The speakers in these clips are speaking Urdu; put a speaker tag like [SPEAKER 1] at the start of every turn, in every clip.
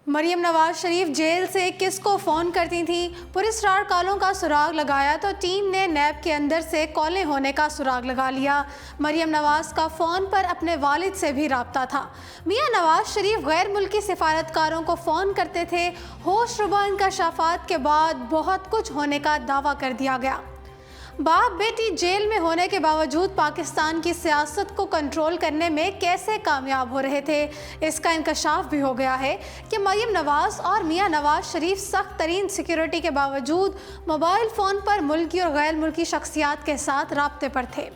[SPEAKER 1] مریم نواز شریف جیل سے کس کو فون کرتی تھیں؟ پراسرار کالوں کا سراغ لگایا تو ٹیم نے نیب کے اندر سے کالیں ہونے کا سراغ لگا لیا۔ مریم نواز کا فون پر اپنے والد سے بھی رابطہ تھا۔ میاں نواز شریف غیر ملکی سفارتکاروں کو فون کرتے تھے۔ ہوش ربا انکشافات کے بعد بہت کچھ ہونے کا دعویٰ کر دیا گیا۔ باپ بیٹی جیل میں ہونے کے باوجود پاکستان کی سیاست کو کنٹرول کرنے میں کیسے کامیاب ہو رہے تھے، اس کا انکشاف بھی ہو گیا ہے کہ مریم نواز اور میاں نواز شریف سخت ترین سیکیورٹی کے باوجود موبائل فون پر ملکی اور غیر ملکی شخصیات کے ساتھ رابطے پر تھے۔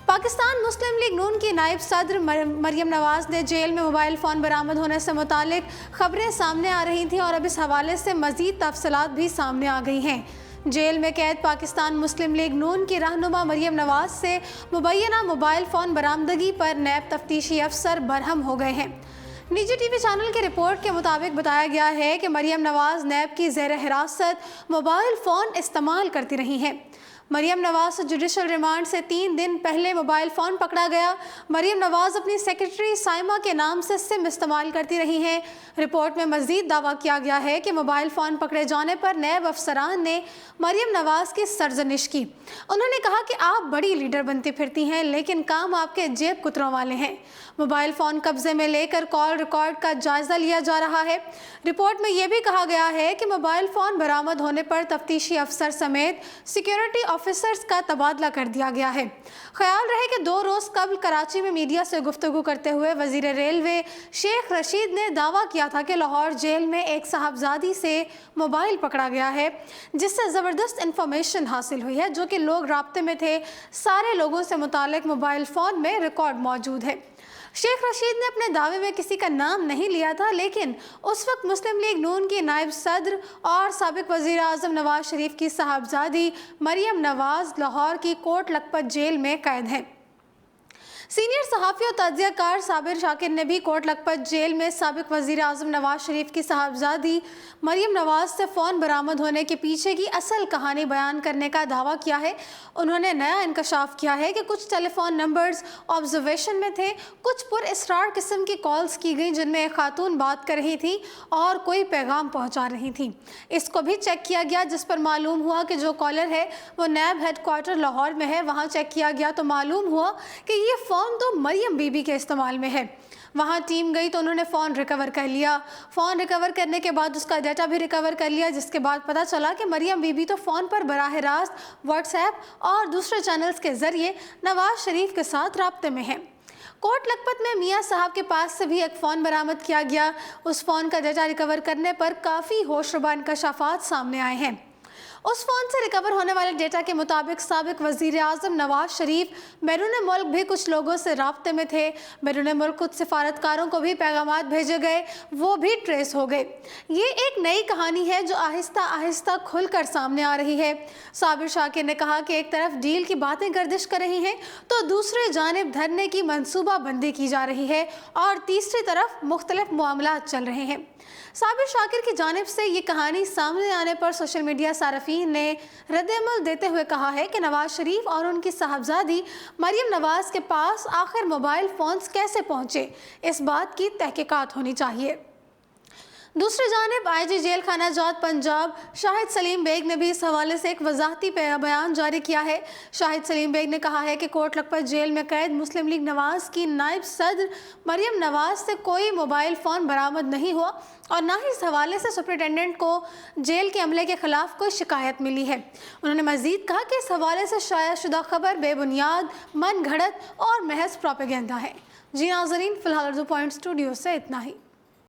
[SPEAKER 1] پاکستان مسلم لیگ نون کی نائب صدر مریم نواز نے جیل میں موبائل فون برآمد ہونے سے متعلق خبریں سامنے آ رہی تھیں اور اب اس حوالے سے مزید تفصیلات بھی سامنے آ گئی ہیں۔ جیل میں قید پاکستان مسلم لیگ نون کی رہنما مریم نواز سے مبینہ موبائل فون برآمدگی پر نیب تفتیشی افسر برہم ہو گئے ہیں۔ نجی ٹی وی چینل کی رپورٹ کے مطابق بتایا گیا ہے کہ مریم نواز نیب کی زیر حراست موبائل فون استعمال کرتی رہی ہیں۔ مریم نواز سے جوڈیشل ریمانڈ سے 3 دن پہلے موبائل فون پکڑا گیا۔ مریم نواز اپنی سیکرٹری سائمہ کے نام سے سم استعمال کرتی رہی ہیں۔ رپورٹ میں مزید دعویٰ کیا گیا ہے کہ موبائل فون پکڑے جانے پر نیب افسران نے مریم نواز کی سرزنش کی۔ انہوں نے کہا کہ آپ بڑی لیڈر بنتی پھرتی ہیں لیکن کام آپ کے جیب کتروں والے ہیں۔ موبائل فون قبضے میں لے کر کال ریکارڈ کا جائزہ لیا جا رہا ہے۔ رپورٹ میں یہ بھی کہا گیا ہے کہ موبائل فون برآمد ہونے پر تفتیشی افسر سمیت سیکیورٹی آفیسرز کا تبادلہ کر دیا گیا ہے۔ خیال رہے کہ 2 روز قبل کراچی میں میڈیا سے گفتگو کرتے ہوئے وزیر ریلوے شیخ رشید نے دعویٰ کیا تھا کہ لاہور جیل میں ایک صاحبزادی سے موبائل پکڑا گیا ہے جس سے زبردست انفارمیشن حاصل ہوئی ہے، جو کہ لوگ رابطے میں تھے۔ سارے لوگوں سے متعلق موبائل فون میں ریکارڈ موجود ہے۔ شیخ رشید نے اپنے دعوے میں کسی کا نام نہیں لیا تھا، لیکن اس وقت مسلم لیگ نون کی نائب صدر اور سابق وزیر اعظم نواز شریف کی صاحبزادی مریم نواز لاہور کی کوٹ لکھپت جیل میں قید ہیں۔ سینئر صحافی اور تجزیہ کار صابر شاکر نے بھی کوٹ لکھپت جیل میں سابق وزیر اعظم نواز شریف کی صاحبزادی مریم نواز سے فون برآمد ہونے کے پیچھے کی اصل کہانی بیان کرنے کا دعویٰ کیا ہے۔ انہوں نے نیا انکشاف کیا ہے کہ کچھ ٹیلی فون نمبرز آبزرویشن میں تھے، کچھ پر اسرار قسم کی کالز کی گئیں جن میں ایک خاتون بات کر رہی تھی اور کوئی پیغام پہنچا رہی تھی۔ اس کو بھی چیک کیا گیا جس پر معلوم ہوا کہ جو کالر ہے وہ نیب ہیڈ کوارٹر لاہور میں ہے۔ وہاں چیک کیا گیا تو معلوم ہوا کہ یہ فون تو مریم بی بی کے استعمال میں ہے۔ وہاں ٹیم گئی تو انہوں نے فون ریکور کر لیا۔ فون ریکور کرنے کے بعد اس کا ڈیٹا بھی ریکور کر لیا، جس کے بعد پتہ چلا کہ مریم بی بی تو فون پر براہ راست واٹس ایپ اور دوسرے چینلز کے ذریعے نواز شریف کے ساتھ رابطے میں ہیں۔ کوٹ لکھپت میں میاں صاحب کے پاس سے بھی ایک فون برآمد کیا گیا۔ اس فون کا ڈیٹا ریکور کرنے پر کافی ہوش ربا انکشافات سامنے آئے ہیں۔ اس فون سے ریکور ہونے والے ڈیٹا کے مطابق سابق وزیر اعظم نواز شریف بیرون ملک بھی کچھ لوگوں سے رابطے میں تھے۔ بیرون ملک کچھ سفارتکاروں کو بھی پیغامات بھیجے گئے، وہ بھی ٹریس ہو گئے۔ یہ ایک نئی کہانی ہے جو آہستہ آہستہ کھل کر سامنے آ رہی ہے۔ صابر شاکر نے کہا کہ ایک طرف ڈیل کی باتیں گردش کر رہی ہیں تو دوسری جانب دھرنے کی منصوبہ بندی کی جا رہی ہے اور تیسری طرف مختلف معاملات چل رہے ہیں۔ صابر شاکر کی جانب سے یہ کہانی سامنے آنے پر سوشل میڈیا صارفین نے رد عمل دیتے ہوئے کہا ہے کہ نواز شریف اور ان کی صاحبزادی مریم نواز کے پاس آخر موبائل فونز کیسے پہنچے، اس بات کی تحقیقات ہونی چاہیے۔ دوسری جانب آئی جی جیل خانہ جات پنجاب شاہد سلیم بیگ نے بھی اس حوالے سے ایک وضاحتی بیان جاری کیا ہے۔ شاہد سلیم بیگ نے کہا ہے کہ کوٹ لکھپت جیل میں قید مسلم لیگ نواز کی نائب صدر مریم نواز سے کوئی موبائل فون برآمد نہیں ہوا اور نہ ہی اس حوالے سے سپرنٹینڈنٹ کو جیل کے عملے کے خلاف کوئی شکایت ملی ہے۔ انہوں نے مزید کہا کہ اس حوالے سے شائع شدہ خبر بے بنیاد، من گھڑت اور محض پروپیگنڈا ہے۔ جی ناظرین، فی الحال اردو پوائنٹ اسٹوڈیو سے اتنا ہی۔